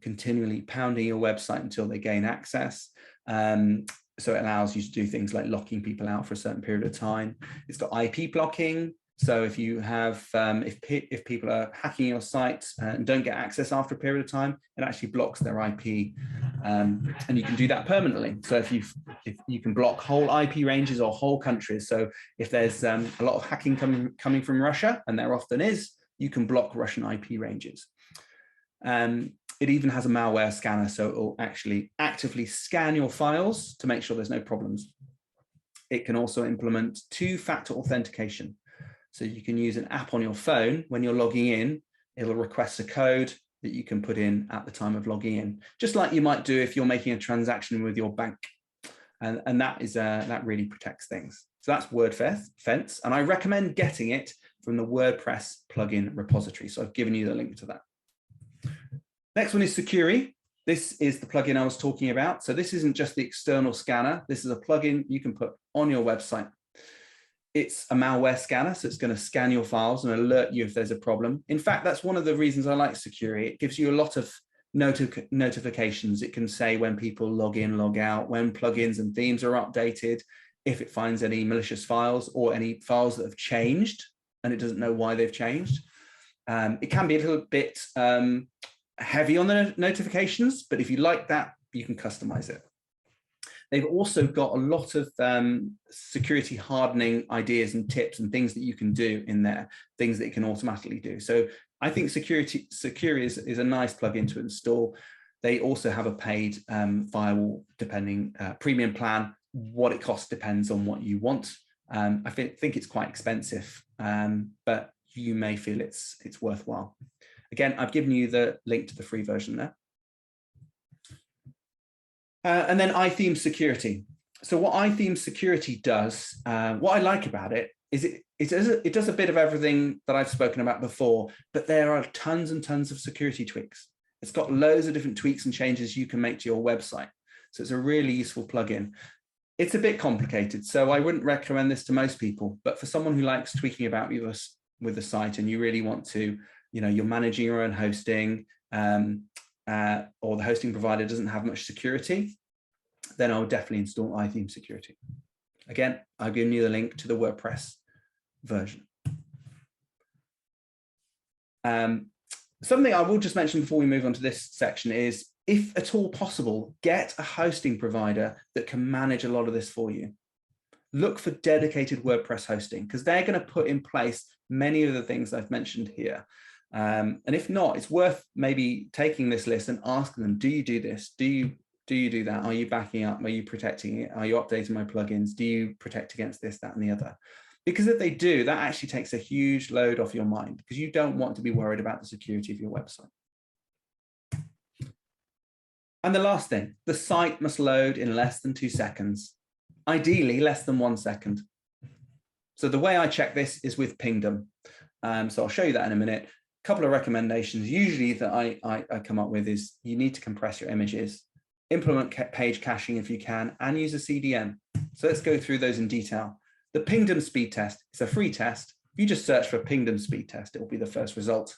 S1: continually pounding your website until they gain access. So it allows you to do things like locking people out for a certain period of time. It's got IP blocking. So if you have, if people are hacking your site and don't get access after a period of time, it actually blocks their IP, and you can do that permanently. So if you can block whole IP ranges or whole countries. So if there's a lot of hacking coming from Russia, and there often is, you can block Russian IP ranges. It even has a malware scanner, so it will actually actively scan your files to make sure there's no problems. It can also implement 2-factor authentication. So you can use an app on your phone. When you're logging in, it'll request a code that you can put in at the time of logging in, just like you might do if you're making a transaction with your bank. And that really protects things. So that's WordFence, and I recommend getting it from the WordPress plugin repository. So I've given you the link to that. Next one is Securi. This is the plugin I was talking about. So this isn't just the external scanner. This is a plugin you can put on your website. It's a malware scanner, so it's going to scan your files and alert you if there's a problem. In fact, that's one of the reasons I like Securi. It gives you a lot of notifications. It can say when people log in, log out, when plugins and themes are updated, if it finds any malicious files or any files that have changed and it doesn't know why they've changed. It can be a little bit heavy on the notifications, but if you like that, you can customize it. They've also got a lot of security hardening ideas and tips and things that you can do in there, things that it can automatically do. So I think Securi is a nice plugin to install. They also have a paid firewall, depending premium plan. What it costs depends on what you want. I think it's quite expensive, but you may feel it's worthwhile. Again, I've given you the link to the free version there. And then iThemeSecurity. So what iThemeSecurity does, what I like about it is it does a bit of everything that I've spoken about before, but there are tons and tons of security tweaks. It's got loads of different tweaks and changes you can make to your website. So it's a really useful plugin. It's a bit complicated, so I wouldn't recommend this to most people, but for someone who likes tweaking about with the site and you really want to, you're managing your own hosting, or the hosting provider doesn't have much security, then I would definitely install IMC50. Again, I've given you the link to the WordPress version. Something I will just mention before we move on to this section is, if at all possible, get a hosting provider that can manage a lot of this for you. Look for dedicated WordPress hosting, because they're going to put in place many of the things I've mentioned here. And if not, it's worth maybe taking this list and asking them, do you do this? Do you do that? Are you backing up? Are you protecting it? Are you updating my plugins? Do you protect against this, that, and the other? Because if they do, that actually takes a huge load off your mind, because you don't want to be worried about the security of your website. And the last thing, the site must load in less than 2 seconds, ideally less than 1 second. So the way I check this is with Pingdom. So I'll show you that in a minute. A couple of recommendations usually that I come up with is, you need to compress your images, implement page caching if you can, and use a CDN. So let's go through those in detail. The Pingdom speed test is a free test. If you just search for Pingdom speed test, it will be the first result.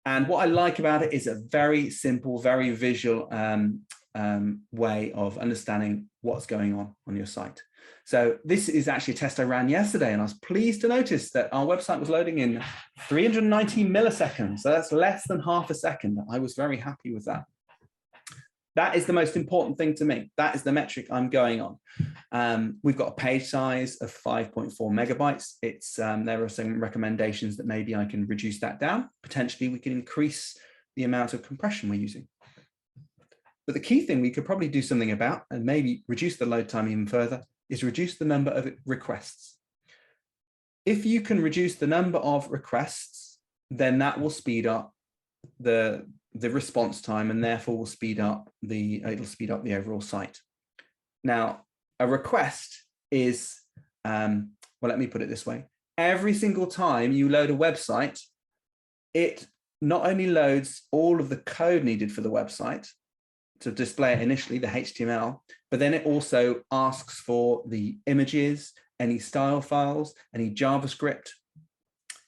S1: And what I like about it is a very simple, very visual way of understanding what's going on your site. So this is actually a test I ran yesterday, and I was pleased to notice that our website was loading in 390 milliseconds. So that's less than half a second. I was very happy with that. That is the most important thing to me. That is the metric I'm going on. We've got a page size of 5.4 megabytes. There are some recommendations that maybe I can reduce that down. Potentially, we can increase the amount of compression we're using. But the key thing we could probably do something about, and maybe reduce the load time even further, is reduce the number of requests. If you can reduce the number of requests, then that will speed up the response time, and therefore will speed up it'll speed up the overall site. Now, a request is, well, let me put it this way. Every single time you load a website, it not only loads all of the code needed for the website to display it initially, the HTML, but then it also asks for the images, any style files, any JavaScript.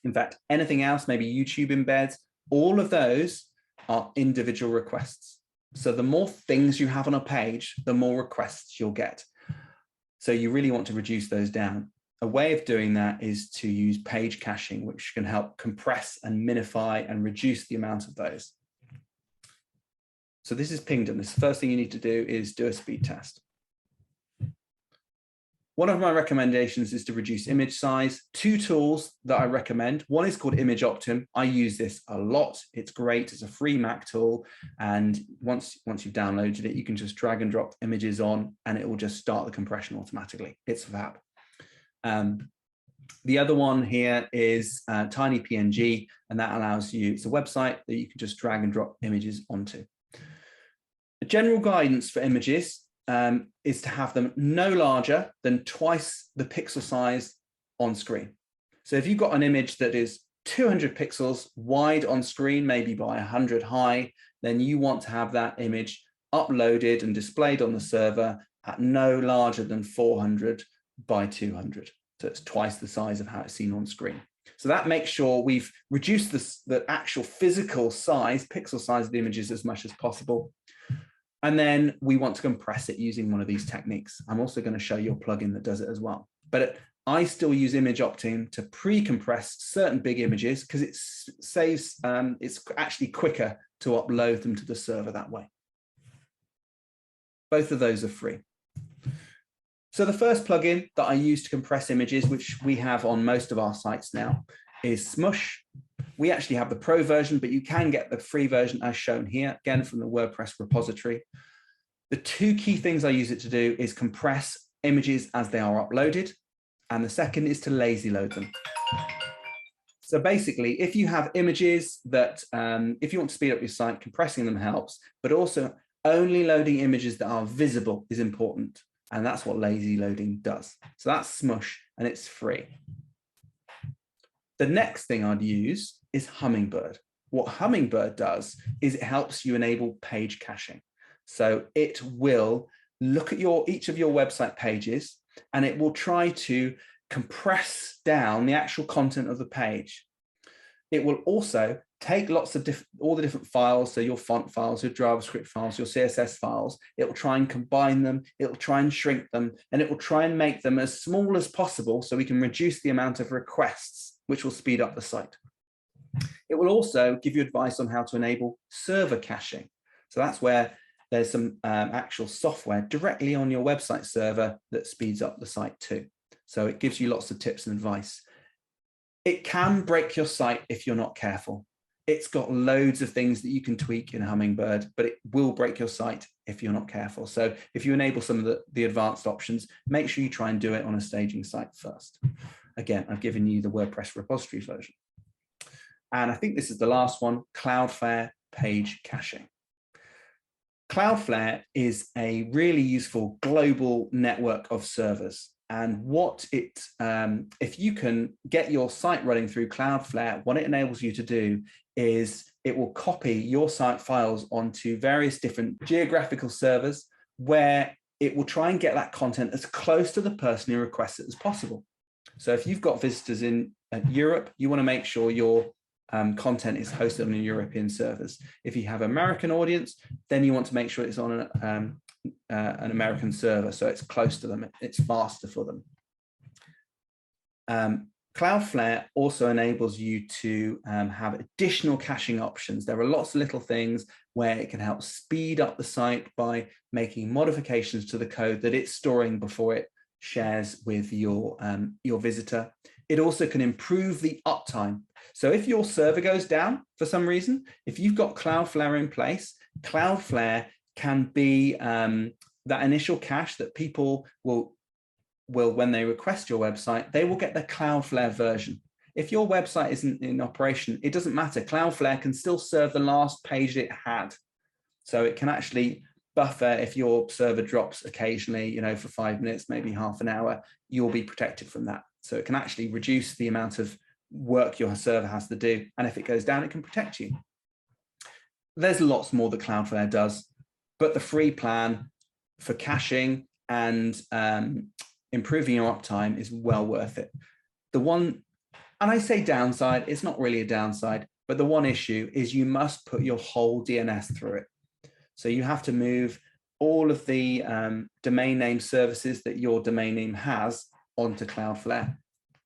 S1: In fact, anything else, maybe YouTube embeds, all of those are individual requests. So the more things you have on a page, the more requests you'll get. So you really want to reduce those down. A way of doing that is to use page caching, which can help compress and minify and reduce the amount of those. So this is Pingdom. The first thing you need to do is do a speed test. One of my recommendations is to reduce image size. 2 tools that I recommend. One is called Image Optim. I use this a lot. It's great. It's a free Mac tool. And once you've downloaded it, you can just drag and drop images on, and it will just start the compression automatically. It's fab. The other one here is Tiny PNG, and that allows you, it's a website that you can just drag and drop images onto. The general guidance for images is to have them no larger than twice the pixel size on screen. So if you've got an image that is 200 pixels wide on screen, maybe by 100 high, then you want to have that image uploaded and displayed on the server at no larger than 400 by 200. So it's twice the size of how it's seen on screen. So that makes sure we've reduced the actual physical size, pixel size of the images as much as possible. And then we want to compress it using one of these techniques. I'm also going to show you a plugin that does it as well. But I still use Image Optim to pre-compress certain big images because it saves, it's actually quicker to upload them to the server that way. Both of those are free. So the first plugin that I use to compress images, which we have on most of our sites now, is Smush. We actually have the pro version, but you can get the free version as shown here, again, from the WordPress repository. The 2 key things I use it to do is compress images as they are uploaded. And the second is to lazy load them. So basically, if you have images that, if you want to speed up your site, compressing them helps, but also only loading images that are visible is important. And that's what lazy loading does. So that's Smush, and it's free. The next thing I'd use is Hummingbird. What Hummingbird does is it helps you enable page caching. So it will look at each of your website pages, and it will try to compress down the actual content of the page. It will also take lots of all the different files, so your font files, your JavaScript files, your CSS files. It will try and combine them. It will try and shrink them, and it will try and make them as small as possible so we can reduce the amount of requests, which will speed up the site. It will also give you advice on how to enable server caching. So that's where there's some actual software directly on your website server that speeds up the site too. So it gives you lots of tips and advice. It can break your site if you're not careful. It's got loads of things that you can tweak in Hummingbird, but it will break your site if you're not careful. So if you enable some of the advanced options, make sure you try and do it on a staging site first. Again, I've given you the WordPress repository version. And I think this is the last one, Cloudflare page caching. Cloudflare is a really useful global network of servers. And what it, if you can get your site running through Cloudflare, what it enables you to do is it will copy your site files onto various different geographical servers where it will try and get that content as close to the person who requests it as possible. So if you've got visitors in Europe, you want to make sure your content is hosted on European servers. If you have American audience, then you want to make sure it's on an American server, so it's close to them, it's faster for them. Cloudflare also enables you to have additional caching options. There are lots of little things where it can help speed up the site by making modifications to the code that it's storing before it shares with your visitor. It also can improve the uptime. So if your server goes down for some reason, if you've got Cloudflare in place, Cloudflare can be that initial cache that people will, when they request your website, they will get the Cloudflare version. If your website isn't in operation, it doesn't matter. Cloudflare can still serve the last page it had. So it can actually buffer if your server drops occasionally, you know, for 5 minutes, maybe half an hour, you'll be protected from that. So it can actually reduce the amount of work your server has to do. And if it goes down, it can protect you. There's lots more that Cloudflare does, but the free plan for caching and improving your uptime is well worth it. The one, and I say downside, it's not really a downside, but the one issue is you must put your whole DNS through it. So you have to move all of the domain name services that your domain name has onto Cloudflare.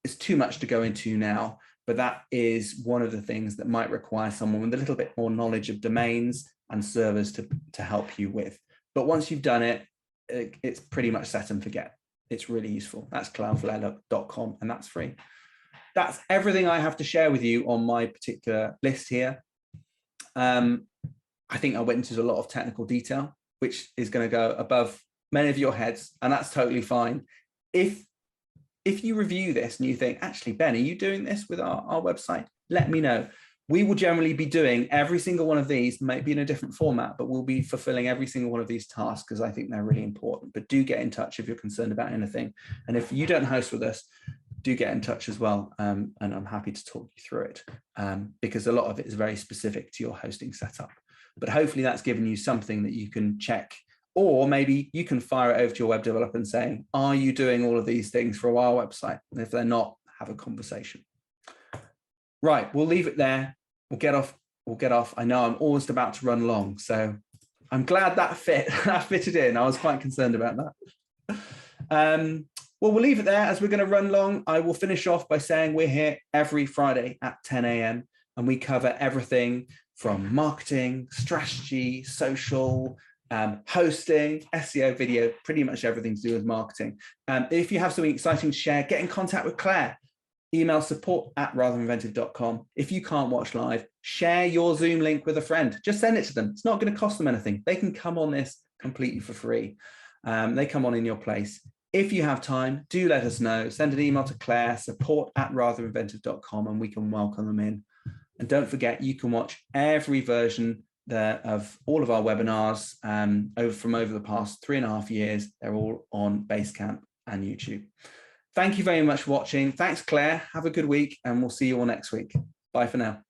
S1: It's too much to go into now, but that is one of the things that might require someone with a little bit more knowledge of domains and servers to help you with. But once you've done it, it's pretty much set and forget. It's really useful. That's cloudflare.com, and that's free. That's everything I have to share with you on my particular list here. I think I went into a lot of technical detail, which is going to go above many of your heads, and that's totally fine. If you review this and you think, actually, Ben, are you doing this with our website? Let me know. We will generally be doing every single one of these, maybe in a different format, but we'll be fulfilling every single one of these tasks because I think they're really important. But do get in touch if you're concerned about anything. And if you don't host with us, do get in touch as well. And I'm happy to talk you through it because a lot of it is very specific to your hosting setup. But hopefully that's given you something that you can check, or maybe you can fire it over to your web developer and say, are you doing all of these things for our website? And if they're not, have a conversation. Right, we'll leave it there. We'll get off. I know I'm almost about to run long, so I'm glad that fitted in. I was quite concerned about that. Well, we'll leave it there as we're going to run long. I will finish off by saying we're here every Friday at 10 a.m. and we cover everything from marketing, strategy, social, hosting, SEO, video, pretty much everything to do with marketing. If you have something exciting to share, get in contact with Claire. Email support@ratherinventive.com. If you can't watch live, share your Zoom link with a friend. Just send it to them. It's not going to cost them anything. They can come on this completely for free. They come on in your place. If you have time, do let us know. Send an email to Claire, support@ratherinventive.com, and we can welcome them in. And don't forget, you can watch every version of all of our webinars from over the past 3.5 years. They're all on Basecamp and YouTube. Thank you very much for watching. Thanks, Claire. Have a good week, and we'll see you all next week. Bye for now.